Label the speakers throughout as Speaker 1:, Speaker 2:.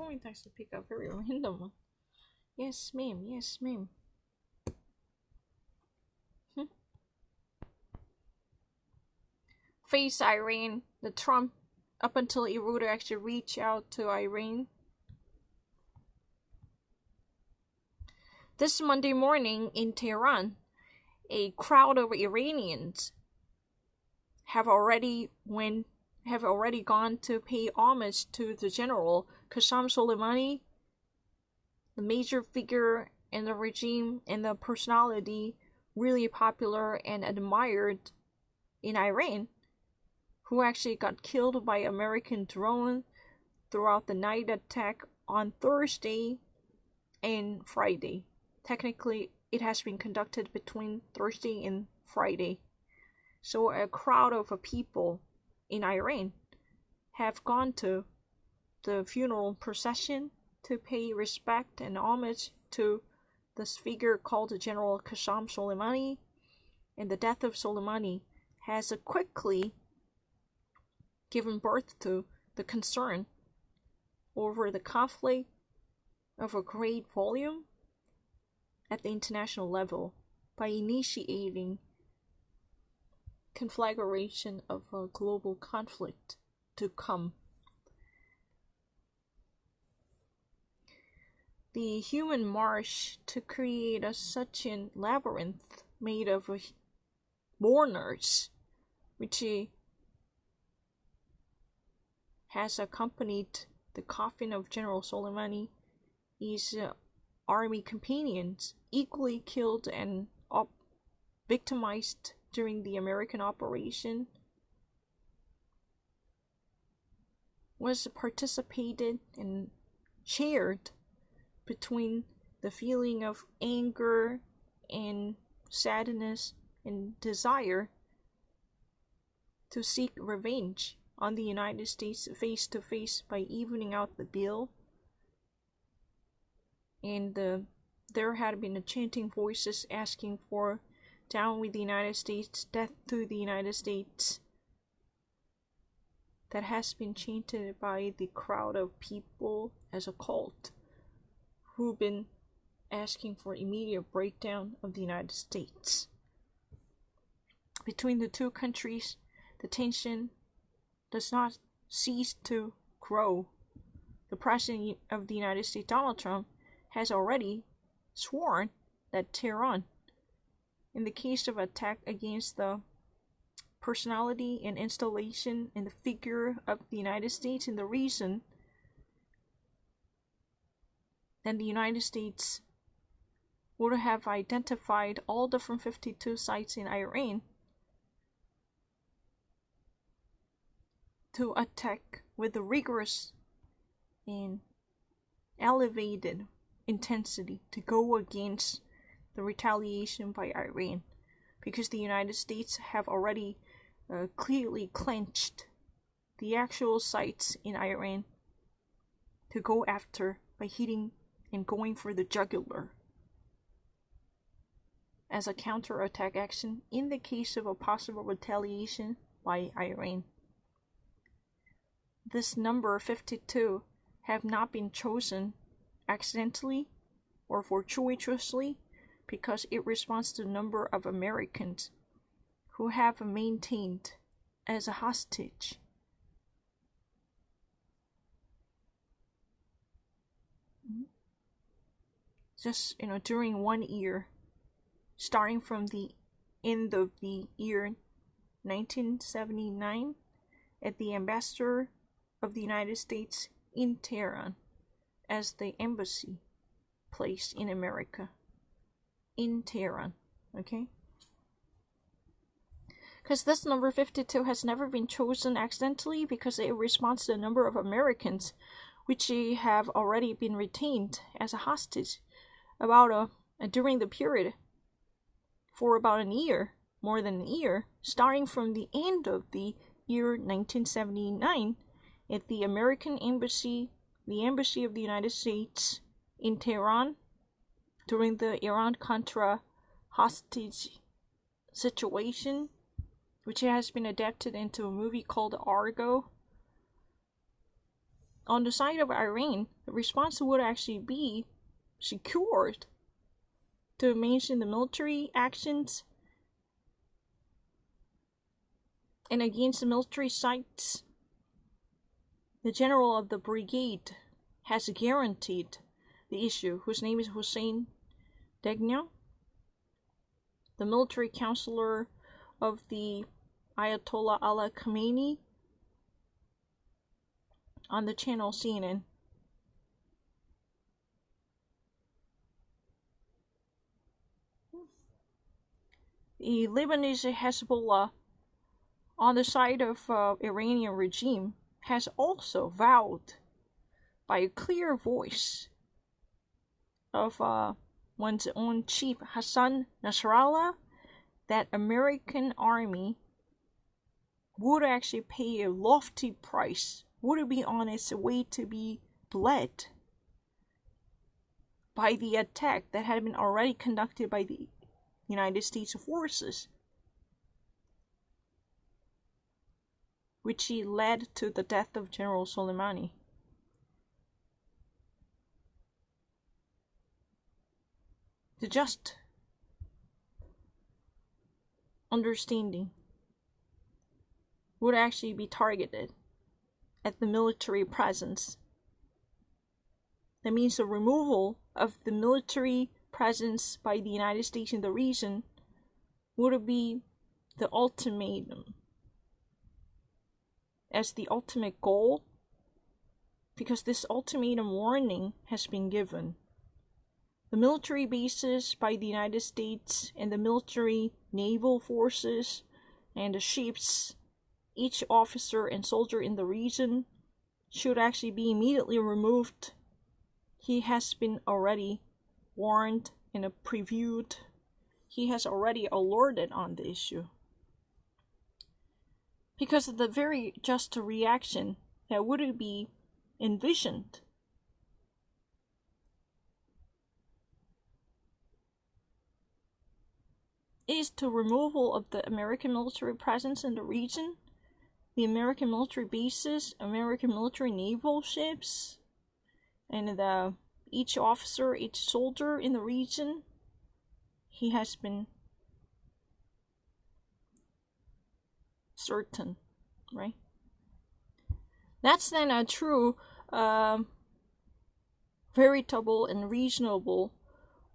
Speaker 1: following text to pick up very random one. Yes, ma'am. Yes, ma'am. Face Iran. The Trump, up until a router actually reached out to Iran. This Monday morning in Tehran, a crowd of Iranians have already gone to pay homage to the general Qasem Soleimani, the major figure in the regime and the personality really popular and admired in Iran, who actually got killed by American drone throughout the night attack on Thursday and Friday. Technically, it has been conducted between Thursday and Friday. So a crowd of people in Iran have gone to the funeral procession to pay respect and homage to this figure called General Qasem Soleimani. And the death of Soleimani has quickly given birth to the concern over the conflict of a great volume at the international level by initiating conflagration of a global conflict to come. The human march to create such a labyrinth made of mourners, which has accompanied the coffin of General Soleimani, his army companions equally killed and victimized during the American operation, was participated and shared between the feeling of anger and sadness and desire to seek revenge on the United States face to face by evening out the bill. And there had been chanting voices asking for down with the United States, death to the United States, that has been chanted by the crowd of people as a cult who've been asking for immediate breakdown of the United States. Between the two countries, the tension does not cease to grow. The President of the United States, Donald Trump, has already sworn that Tehran, in the case of attack against the personality and installation and the figure of the United States in the region, then the United States would have identified all different 52 sites in Iran to attack with a rigorous and elevated intensity to go against the retaliation by Iran, because the United States have already clearly clenched the actual sites in Iran to go after by hitting and going for the jugular as a counterattack action in the case of a possible retaliation by Iran. This number 52 have not been chosen accidentally or fortuitously, because it responds to the number of Americans who have maintained as a hostage just during 1 year, starting from the end of the year 1979 at the ambassador of the United States in Tehran as the embassy place in America, in Tehran, okay? Because this number 52 has never been chosen accidentally, because it responds to the number of Americans which have already been retained as a hostage during the period for about a year, more than a year, starting from the end of the year 1979 at the American embassy, the embassy of the United States in Tehran, during the Iran-Contra hostage situation, which has been adapted into a movie called Argo. on the side of Iran, the response would actually be secured to mention the military actions and against the military sites. The general of the brigade has guaranteed the issue, whose name is Hussein Degna, the military counselor of the Ayatollah Ali Khamenei, on the channel CNN. The Lebanese Hezbollah, on the side of Iranian regime, has also vowed by a clear voice of one's own chief Hassan Nasrallah that American army would actually pay a lofty price, would be on its way to be bled by the attack that had been already conducted by the United States forces, which led to the death of General Soleimani. The just understanding would actually be targeted at the military presence. That means the removal of the military presence by the United States in the region would be the ultimatum, as the ultimate goal, because this ultimatum warning has been given. The military bases by the United States and the military naval forces and the ships, each officer and soldier in the region, should actually be immediately removed. He has been already warned and previewed. He has already alerted on the issue. Because of the very just reaction that would be envisioned. Is the removal of the American military presence in the region, the American military bases, American military naval ships, and each officer, each soldier in the region, he has been certain, right? That's then a true, veritable and reasonable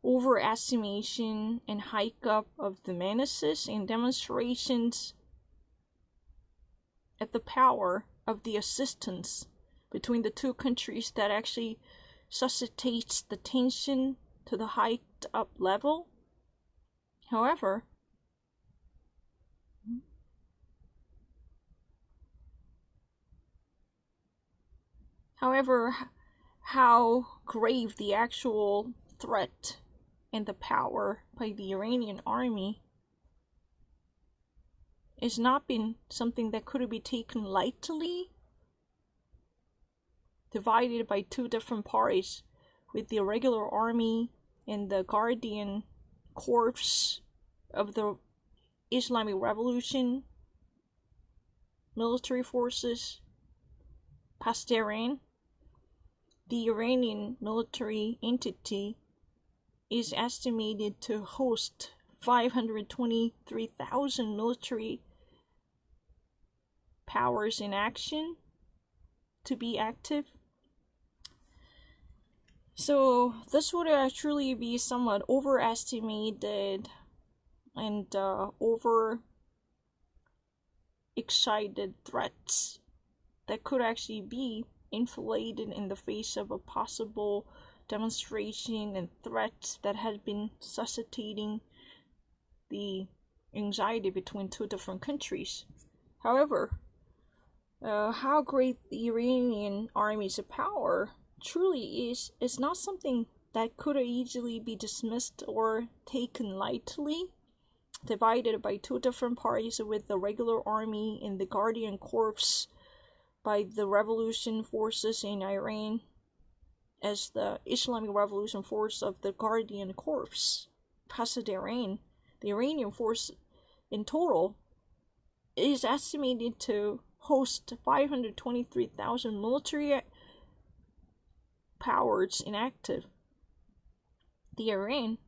Speaker 1: overestimation and hike up of the menaces and demonstrations of the power of the assistance between the two countries that actually suscitates the tension to the hiked up level. However, how grave the actual threat and the power by the Iranian army is not been something that could be taken lightly, divided by two different parties, with the regular army and the Guardian Corps of the Islamic Revolution military forces, Pasdaran. The Iranian military entity is estimated to host 523,000 military powers in action to be active. So this would actually be somewhat overestimated and over excited threats that could actually be inflated in the face of a possible demonstration and threats that had been suscitating the anxiety between two different countries. However, how great the Iranian army's power truly is not something that could easily be dismissed or taken lightly, divided by two different parties, with the regular army and the Guardian Corps by the revolution forces in Iran as the Islamic Revolution Force of the Guardian Corps, Pasdaran. The Iranian force in total is estimated to host 523,000 military powers inactive. The Iran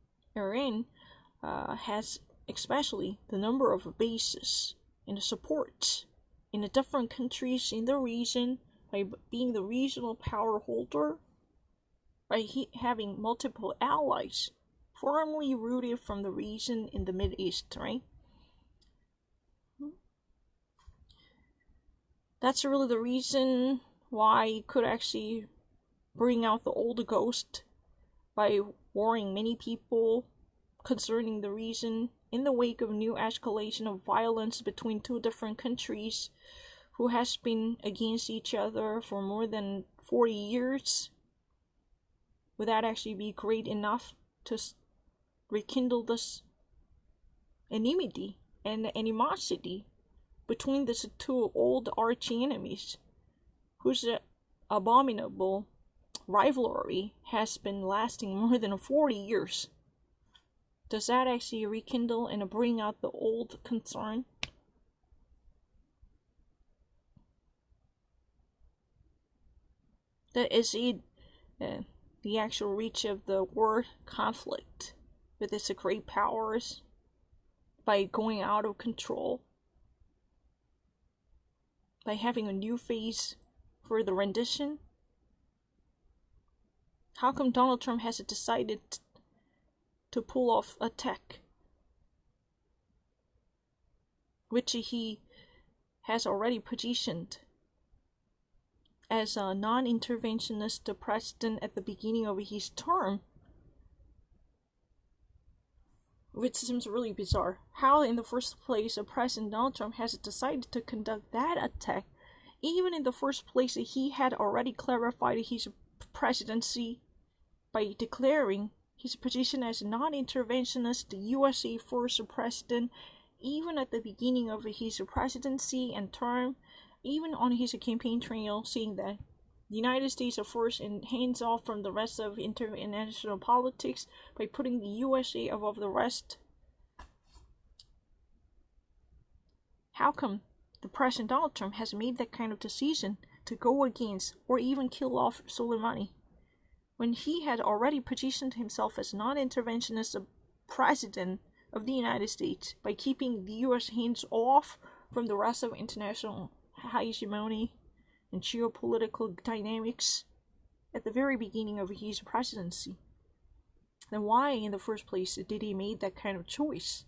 Speaker 1: has especially the number of bases and the support in the different countries in the region by being the regional power holder, by having multiple allies firmly rooted from the region in the Middle East, right? That's really the reason why it could actually bring out the old ghost by warning many people concerning the reason in the wake of new escalation of violence between two different countries who has been against each other for more than 40 years. Would that actually be great enough to rekindle this enmity and animosity between these two old arch enemies, whose abominable rivalry has been lasting more than 40 years? Does that actually rekindle and bring out the old concern? That is it, the actual reach of the war conflict with its great powers by going out of control, by having a new phase for the rendition? How come Donald Trump has decided to pull off a tech which he has already positioned as a non-interventionist president at the beginning of his term, which seems really bizarre? How in the first place President Donald Trump has decided to conduct that attack, even in the first place he had already clarified his presidency by declaring his position as non-interventionist, the USA first president, even at the beginning of his presidency and term, even on his campaign trail, saying that the United States are first and hands off from the rest of international politics by putting the USA above the rest. How come the President Donald Trump has made that kind of decision to go against or even kill off Soleimani, when he had already positioned himself as non-interventionist president of the United States by keeping the US hands off from the rest of international hegemony and geopolitical dynamics at the very beginning of his presidency? Then why in the first place did he make that kind of choice?